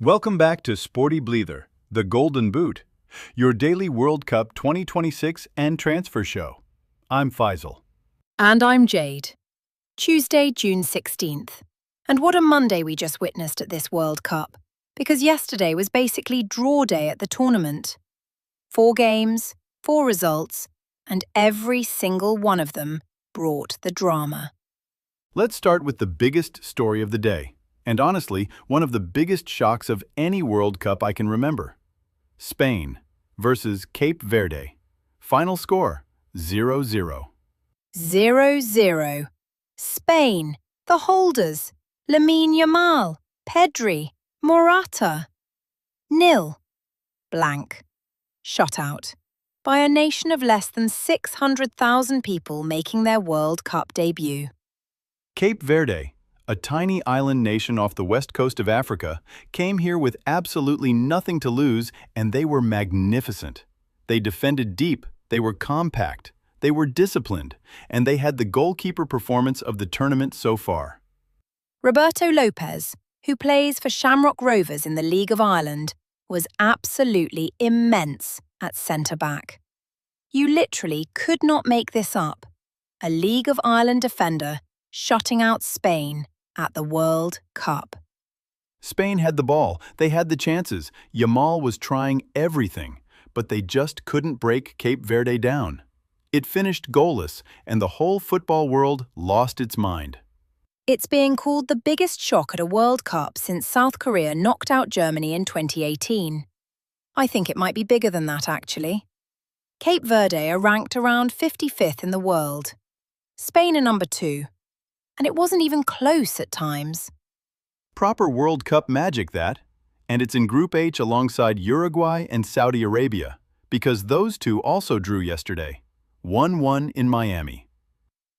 Welcome back to Sportybleather, the Golden Boot, your daily World Cup 2026 and transfer show. I'm Faisal. And I'm Jade. Tuesday, June 16th. And what a Monday we just witnessed at this World Cup, because yesterday was basically draw day at the tournament. 4 games, 4 results, and every single one of them brought the drama. Let's start with the biggest story of the day, and honestly, one of the biggest shocks of any World Cup I can remember. Spain versus Cape Verde. Final score, 0-0. 0-0. Spain, the holders, Lamine Yamal, Pedri, Morata. 0. Blank. Shut out. By a nation of less than 600,000 people making their World Cup debut. Cape Verde, a tiny island nation off the west coast of Africa, came here with absolutely nothing to lose, and they were magnificent. They defended deep, they were compact, they were disciplined, and they had the goalkeeper performance of the tournament so far. Roberto Lopez, who plays for Shamrock Rovers in the League of Ireland, was absolutely immense at centre-back. You literally could not make this up. A League of Ireland defender shutting out Spain at the World Cup. Spain had the ball, they had the chances, Yamal was trying everything, but they just couldn't break Cape Verde down. It finished goalless, and the whole football world lost its mind. It's being called the biggest shock at a World Cup since South Korea knocked out Germany in 2018. I think it might be bigger than that, actually. Cape Verde are ranked around 55th in the world. Spain are number 2. And it wasn't even close at times. Proper World Cup magic, that. And it's in Group H alongside Uruguay and Saudi Arabia, because those two also drew yesterday. 1-1 in Miami.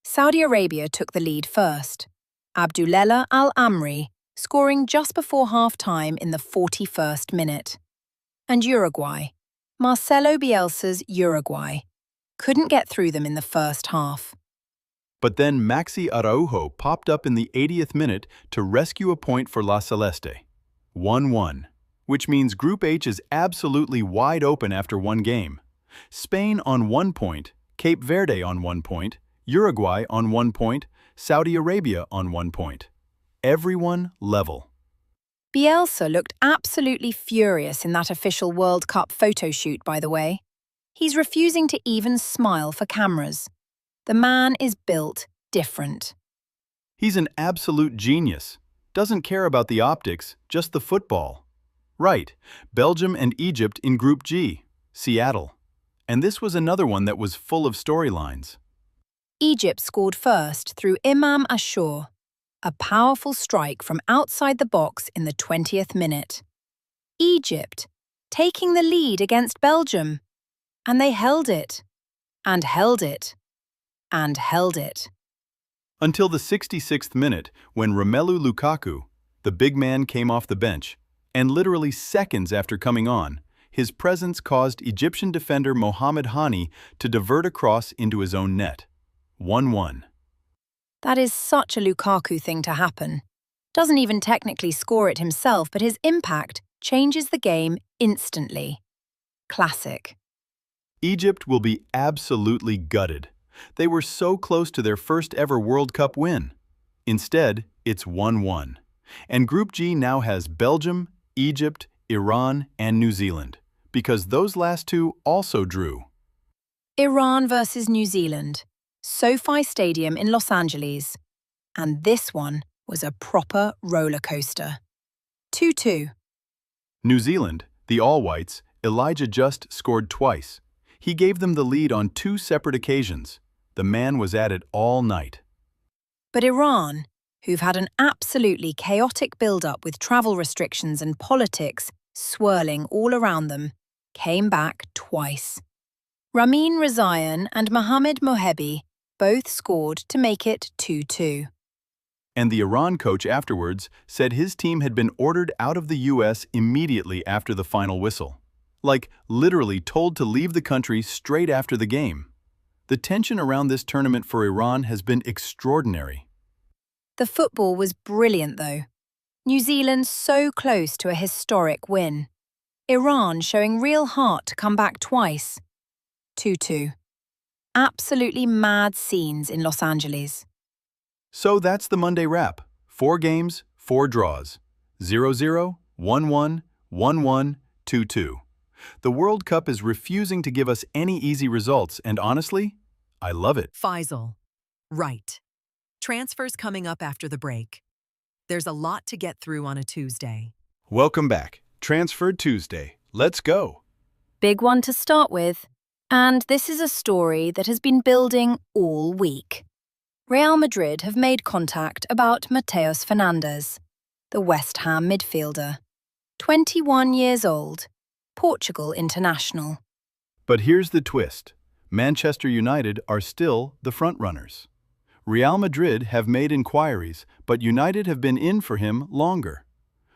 Saudi Arabia took the lead first. Abdullah Al-Amri scoring just before half-time in the 41st minute. And Uruguay, Marcelo Bielsa's Uruguay, couldn't get through them in the first half. But then Maxi Araujo popped up in the 80th minute to rescue a point for La Celeste. 1-1, which means Group H is absolutely wide open after one game. Spain on 1 point, Cape Verde on 1 point, Uruguay on 1 point, Saudi Arabia on 1 point. Everyone level. Bielsa looked absolutely furious in that official World Cup photo shoot, by the way. He's refusing to even smile for cameras. The man is built different. He's an absolute genius. Doesn't care about the optics, just the football. Right, Belgium and Egypt in Group G, Seattle. And this was another one that was full of storylines. Egypt scored first through Imam Ashur, a powerful strike from outside the box in the 20th minute. Egypt, taking the lead against Belgium. And they held it, and held it, and held it. Until the 66th minute, when Romelu Lukaku, the big man, came off the bench, and literally seconds after coming on, his presence caused Egyptian defender Mohamed Hani to divert a cross into his own net. 1-1. That is such a Lukaku thing to happen. Doesn't even technically score it himself, but his impact changes the game instantly. Classic. Egypt will be absolutely gutted. They were so close to their first ever World Cup win. Instead, it's 1-1. And Group G now has Belgium, Egypt, Iran, and New Zealand, because those last two also drew. Iran versus New Zealand. SoFi Stadium in Los Angeles. And this one was a proper roller coaster. 2-2. New Zealand, the All-Whites, Elijah Just scored twice. He gave them the lead on 2 separate occasions. The man was at it all night. But Iran, who've had an absolutely chaotic build-up with travel restrictions and politics swirling all around them, came back twice. Ramin Rezayan and Mohamed Mohebi both scored to make it 2-2. And the Iran coach afterwards said his team had been ordered out of the US immediately after the final whistle. Like, literally told to leave the country straight after the game. The tension around this tournament for Iran has been extraordinary. The football was brilliant, though. New Zealand so close to a historic win. Iran showing real heart to come back twice. 2-2. Absolutely mad scenes in Los Angeles. So that's the Monday wrap. 4 games, 4 draws. 0-0, 1-1, 1-1, 2-2. The World Cup is refusing to give us any easy results, and honestly, I love it. Faisal. Right. Transfers coming up after the break. There's a lot to get through on a Tuesday. Welcome back. Transfer Tuesday. Let's go. Big one to start with. And this is a story that has been building all week. Real Madrid have made contact about Mateus Fernandes, the West Ham midfielder. 21 years old, Portugal international. But here's the twist. Manchester United are still the frontrunners. Real Madrid have made inquiries, but United have been in for him longer.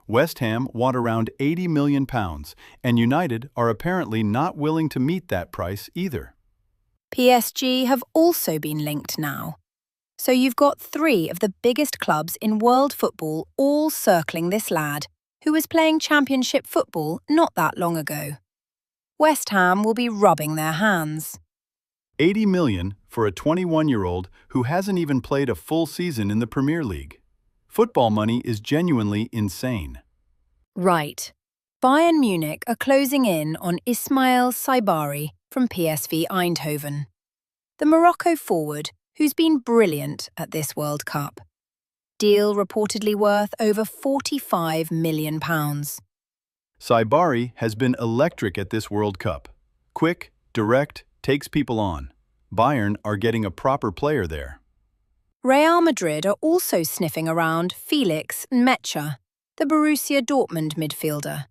West Ham want around £80 million, and United are apparently not willing to meet that price either. PSG have also been linked now. So you've got 3 of the biggest clubs in world football all circling this lad, who was playing championship football not that long ago. West Ham will be rubbing their hands. £80 million for a 21-year-old who hasn't even played a full season in the Premier League. Football money is genuinely insane. Right. Bayern Munich are closing in on Ismail Saibari from PSV Eindhoven. The Morocco forward, who's been brilliant at this World Cup. Deal reportedly worth over £45 million. Saibari has been electric at this World Cup. Quick, direct, takes people on. Bayern are getting a proper player there. Real Madrid are also sniffing around Felix Nmecha, the Borussia Dortmund midfielder.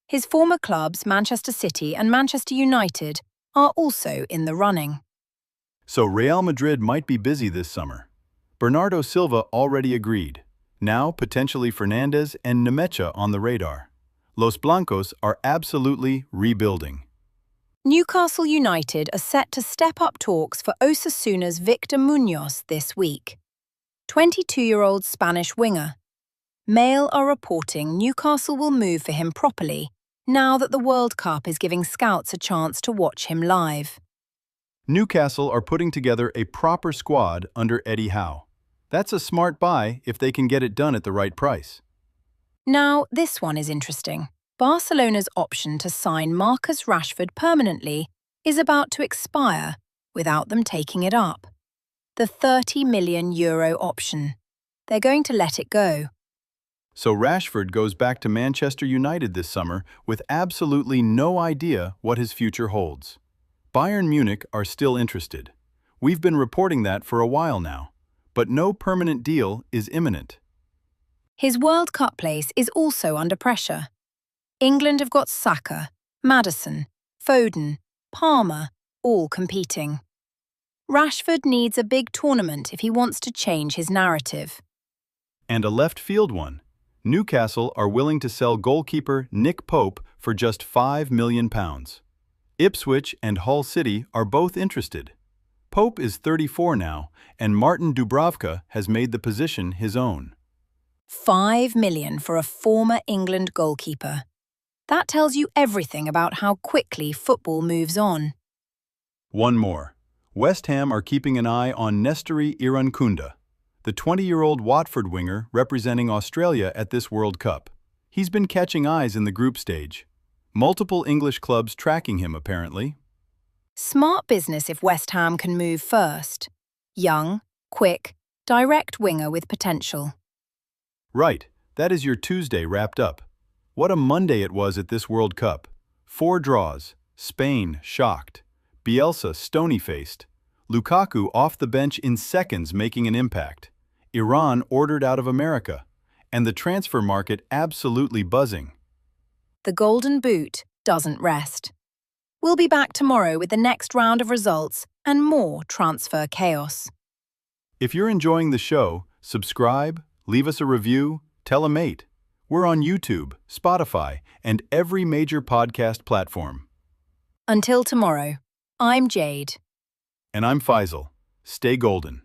His former clubs, Manchester City and Manchester United, are also in the running. So Real Madrid might be busy this summer. Bernardo Silva already agreed. Now potentially Fernandes and Nmecha on the radar. Los Blancos are absolutely rebuilding. Newcastle United are set to step up talks for Osasuna's Victor Muñoz this week. 22-year-old Spanish winger. Mail are reporting Newcastle will move for him properly now that the World Cup is giving scouts a chance to watch him live. Newcastle are putting together a proper squad under Eddie Howe. That's a smart buy if they can get it done at the right price. Now, this one is interesting. Barcelona's option to sign Marcus Rashford permanently is about to expire without them taking it up. The €30 million option. They're going to let it go. So Rashford goes back to Manchester United this summer with absolutely no idea what his future holds. Bayern Munich are still interested. We've been reporting that for a while now, but no permanent deal is imminent. His World Cup place is also under pressure. England have got Saka, Maddison, Foden, Palmer, all competing. Rashford needs a big tournament if he wants to change his narrative. And a left field one. Newcastle are willing to sell goalkeeper Nick Pope for just £5 million. Ipswich and Hull City are both interested. Pope is 34 now, and Martin Dubravka has made the position his own. £5 million for a former England goalkeeper. That tells you everything about how quickly football moves on. One more. West Ham are keeping an eye on Nestory Irankunda, the 20-year-old Watford winger representing Australia at this World Cup. He's been catching eyes in the group stage. Multiple English clubs tracking him, apparently. Smart business if West Ham can move first. Young, quick, direct winger with potential. Right, that is your Tuesday wrapped up. What a Monday it was at this World Cup. 4 draws, Spain shocked, Bielsa stony-faced, Lukaku off the bench in seconds making an impact, Iran ordered out of America, and the transfer market absolutely buzzing. The Golden Boot doesn't rest. We'll be back tomorrow with the next round of results and more transfer chaos. If you're enjoying the show, subscribe, leave us a review, tell a mate. We're on YouTube, Spotify, and every major podcast platform. Until tomorrow, I'm Jade. And I'm Faisal. Stay golden.